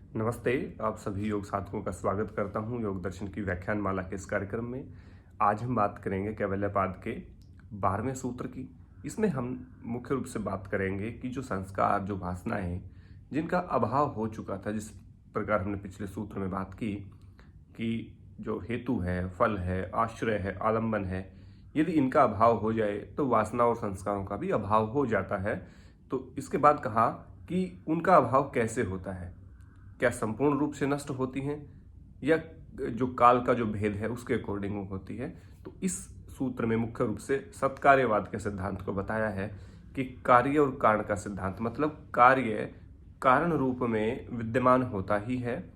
नमस्ते। आप सभी योग साधकों का स्वागत करता हूं योग दर्शन की व्याख्यान माला के इस कार्यक्रम में। आज हम बात करेंगे कैवल्यपाद के 12वें सूत्र की। इसमें हम मुख्य रूप से बात करेंगे कि जो संस्कार, जो वासनाएं जिनका अभाव हो चुका था, जिस प्रकार हमने पिछले सूत्र में बात की कि जो हेतु है, फल है, आश्रय है, आलंबन है, यदि इनका अभाव हो जाए तो वासना और संस्कारों का भी अभाव हो जाता है। तो इसके बाद कहा कि उनका अभाव कैसे होता है, क्या संपूर्ण रूप से नष्ट होती हैं या जो काल का जो भेद है उसके अकॉर्डिंग वो होती है। तो इस सूत्र में मुख्य रूप से सत्कार्यवाद के सिद्धांत को बताया है कि कार्य और कारण का सिद्धांत, मतलब कार्य कारण रूप में विद्यमान होता ही है।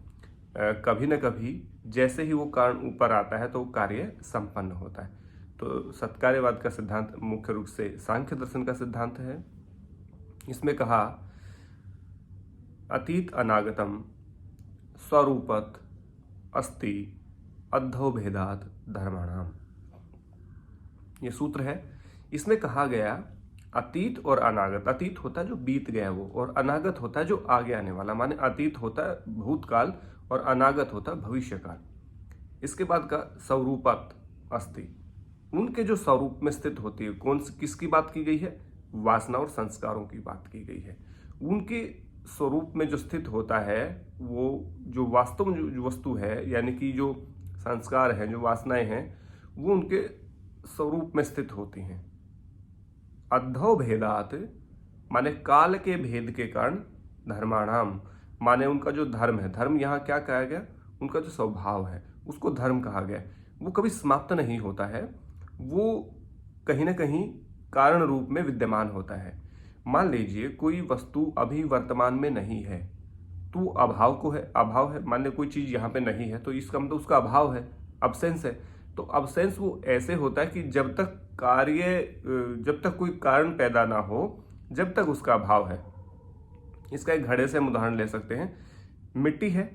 कभी न कभी जैसे ही वो कारण ऊपर आता है तो वो कार्य संपन्न होता है। तो सत्कार्यवाद का सिद्धांत मुख्य रूप से सांख्य दर्शन का सिद्धांत है। इसमें कहा अतीत अनागतम स्वरूपत अस्ति अद्धो भेदात धर्माणाम, ये सूत्र है। इसमें कहा गया अतीत और अनागत, अतीत होता है जो बीत गया वो, और अनागत होता है जो आगे आने वाला। माने अतीत होता है भूतकाल और अनागत होता है भविष्यकाल। इसके बाद का स्वरूपत अस्ति, उनके जो स्वरूप में स्थित होती है, किसकी बात की गई है? वासना और संस्कारों की बात की गई है। उनके स्वरूप में जो स्थित होता है वो जो वास्तव में जो वस्तु है, यानी कि जो संस्कार हैं, जो वासनाएं हैं, वो उनके स्वरूप में स्थित होती हैं। अद्धो भेदात माने काल के भेद के कारण धर्माणाम, माने उनका जो धर्म है, धर्म यहाँ क्या कहा गया? उनका जो स्वभाव है उसको धर्म कहा गया। वो कभी समाप्त नहीं होता है, वो कहीं ना कहीं कारण रूप में विद्यमान होता है। मान लीजिए कोई वस्तु अभी वर्तमान में नहीं है तो अभाव को है, अभाव है। मान लीजिए कोई चीज यहाँ पे नहीं है तो इसका मतलब उसका अभाव है, अब्सेंस है। तो अब्सेंस वो ऐसे होता है कि जब तक कोई कारण पैदा ना हो, जब तक उसका अभाव है। इसका एक घड़े से हम उदाहरण ले सकते हैं। मिट्टी है,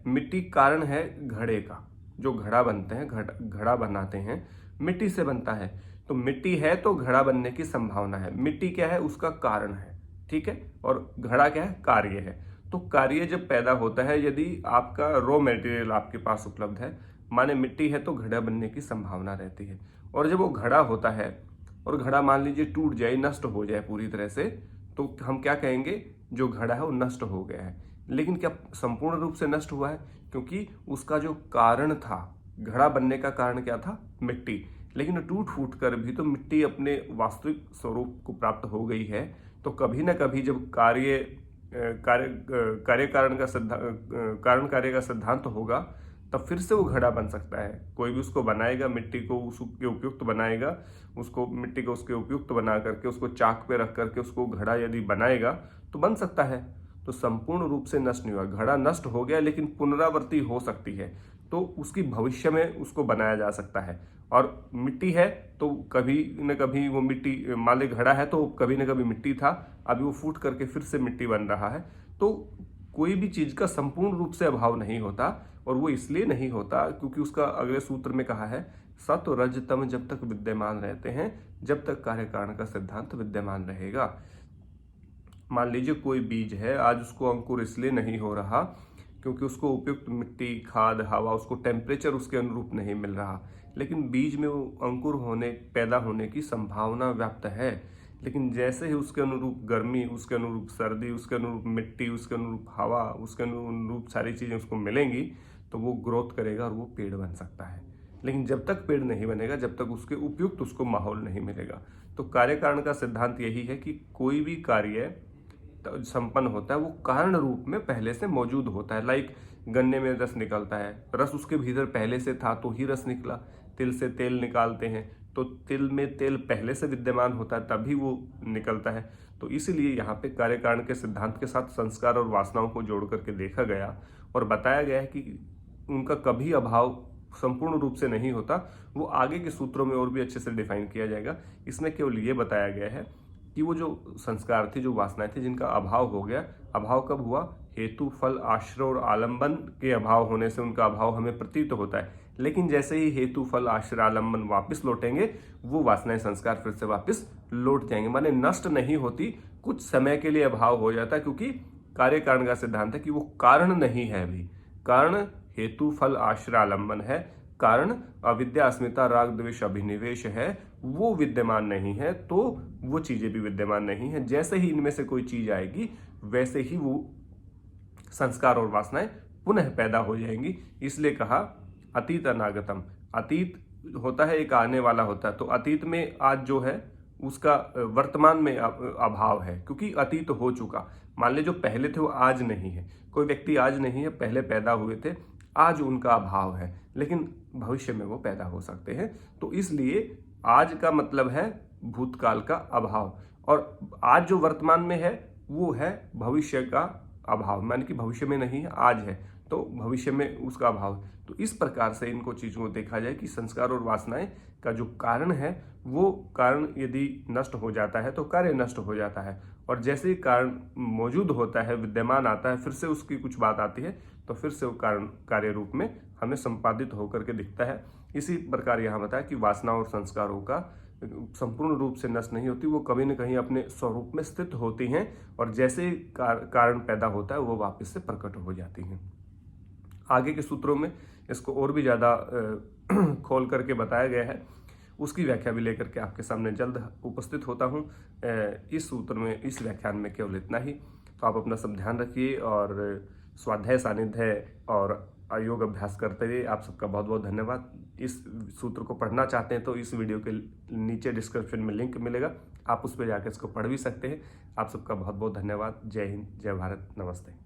मिट्टी कारण है घड़े का। जो घड़ा बनते हैं, घड़ा बनाते हैं, मिट्टी से बनता है। तो मिट्टी है तो घड़ा बनने की संभावना है। मिट्टी क्या है? उसका कारण है, ठीक है। और घड़ा क्या है? कार्य है। तो कार्य जब पैदा होता है, यदि आपका रॉ मटेरियल आपके पास उपलब्ध है, माने मिट्टी है, तो घड़ा बनने की संभावना रहती है। और जब वो घड़ा होता है और घड़ा मान लीजिए टूट जाए, नष्ट हो जाए पूरी तरह से, तो हम क्या कहेंगे? जो घड़ा है वो नष्ट हो गया है। लेकिन क्या संपूर्ण रूप से नष्ट हुआ है? क्योंकि उसका जो कारण था, घड़ा बनने का कारण क्या था? मिट्टी। लेकिन टूट फूट कर भी तो मिट्टी अपने वास्तविक स्वरूप को प्राप्त हो गई है। तो कभी ना कभी जब कार्य कारण कार्य का सिद्धांत होगा, तब फिर से वो घड़ा बन सकता है। कोई भी उसको बनाएगा, मिट्टी को उसके उपयुक्त बनाएगा, उसको मिट्टी को उसके उपयुक्त बना करके उसको चाक पे रख करके उसको घड़ा यदि बनाएगा तो बन सकता है। तो संपूर्ण रूप से नष्ट नहीं हुआ, घड़ा नष्ट हो गया लेकिन पुनरावृत्ति हो सकती है। तो उसकी भविष्य में उसको बनाया जा सकता है। और मिट्टी है तो कभी न कभी वो मिट्टी, मान ली घड़ा है तो कभी न कभी मिट्टी था, अभी वो फूट करके फिर से मिट्टी बन रहा है। तो कोई भी चीज का संपूर्ण रूप से अभाव नहीं होता। और वो इसलिए नहीं होता क्योंकि उसका अगले सूत्र में कहा है सत और रज तम जब तक विद्यमान रहते हैं, जब तक कार्य कारण का सिद्धांत विद्यमान रहेगा। मान लीजिए कोई बीज है, आज उसको अंकुर इसलिए नहीं हो रहा क्योंकि उसको उपयुक्त मिट्टी, खाद, हवा, उसको टेम्परेचर उसके अनुरूप नहीं मिल रहा। लेकिन बीज में वो अंकुर होने, पैदा होने की संभावना व्याप्त है। लेकिन जैसे ही उसके अनुरूप गर्मी, उसके अनुरूप सर्दी, उसके अनुरूप मिट्टी, उसके अनुरूप हवा, उसके अनुरूप सारी चीज़ें उसको मिलेंगी तो वो ग्रोथ करेगा और वो पेड़ बन सकता है। लेकिन जब तक पेड़ नहीं बनेगा, जब तक उसके उपयुक्त उसको माहौल नहीं मिलेगा। तो कार्य कारण का सिद्धांत यही है कि कोई भी कार्य संपन्न होता है वो कारण रूप में पहले से मौजूद होता है। लाइक गन्ने में रस निकलता है, रस उसके भीतर पहले से था तो ही रस निकला। तिल से तेल निकालते हैं तो तिल में तेल पहले से विद्यमान होता है तभी वो निकलता है। तो इसीलिए यहाँ पे कार्य कारण के सिद्धांत के साथ संस्कार और वासनाओं को जोड़ करके देखा गया और बताया गया है कि उनका कभी अभाव संपूर्ण रूप से नहीं होता। वो आगे के सूत्रों में और भी अच्छे से डिफाइन किया जाएगा। इसमें केवल ये बताया गया है कि वो जो संस्कार थे, जो वासनाएं थी, जिनका अभाव हो गया, अभाव कब हुआ? हेतु, फल, आश्रय और आलंबन के अभाव होने से उनका अभाव हमें प्रतीत होता है। लेकिन जैसे ही हेतु, फल, आश्रय, आलंबन वापस लौटेंगे, वो वासनाएं, संस्कार फिर से वापस लौट जाएंगे। माने नष्ट नहीं होती, कुछ समय के लिए अभाव हो जाता है क्योंकि कार्य कारण का सिद्धांत है कि वो कारण नहीं है अभी। कारण हेतु फल आश्रय आलंबन है, कारण अविद्या अस्मिता राग द्वेष अभिनिवेश है, वो विद्यमान नहीं है तो वो चीजें भी विद्यमान नहीं है। जैसे ही इनमें से कोई चीज आएगी वैसे ही वो संस्कार और वासनाएं पुनः पैदा हो जाएंगी। इसलिए कहा अतीत अनागतम। अतीत होता है एक आने वाला होता है, तो अतीत में आज जो है उसका वर्तमान में अभाव है, क्योंकि अतीत हो चुका। मान ले जो पहले थे वो आज नहीं है, कोई व्यक्ति आज नहीं है, पहले पैदा हुए थे, आज उनका अभाव है, लेकिन भविष्य में वो पैदा हो सकते हैं। तो इसलिए आज का मतलब है भूतकाल का अभाव, और आज जो वर्तमान में है वो है भविष्य का अभाव, माने कि भविष्य में नहीं है, आज है तो भविष्य में उसका अभाव। तो इस प्रकार से इनको चीजों को देखा जाए कि संस्कार और वासनाएं का जो कारण है वो कारण यदि नष्ट हो जाता है तो कार्य नष्ट हो जाता है, और जैसे ही कारण मौजूद होता है, विद्यमान आता है, फिर से उसकी कुछ बात आती है तो फिर से वो कारण कार्य रूप में हमें संपादित होकर के दिखता है। इसी प्रकार यहाँ बताया कि वासना और संस्कारों का संपूर्ण रूप से नष्ट नहीं होती, वो कभी न कहीं अपने स्वरूप में स्थित होती हैं, और जैसे कारण पैदा होता है वो वापस से प्रकट हो जाती हैं। आगे के सूत्रों में इसको और भी ज़्यादा खोल करके बताया गया है, उसकी व्याख्या भी लेकर के आपके सामने जल्द उपस्थित होता हूँ। इस सूत्र में, इस व्याख्यान में केवल इतना ही। तो आप अपना सब ध्यान रखिए और स्वाध्याय सानिध्य और योग अभ्यास करते हुए आप सबका बहुत बहुत धन्यवाद। इस सूत्र को पढ़ना चाहते हैं तो इस वीडियो के नीचे डिस्क्रिप्शन में लिंक मिलेगा, आप उस पर जाकर इसको पढ़ भी सकते हैं। आप सबका बहुत बहुत धन्यवाद। जय हिंद, जय भारत, नमस्ते।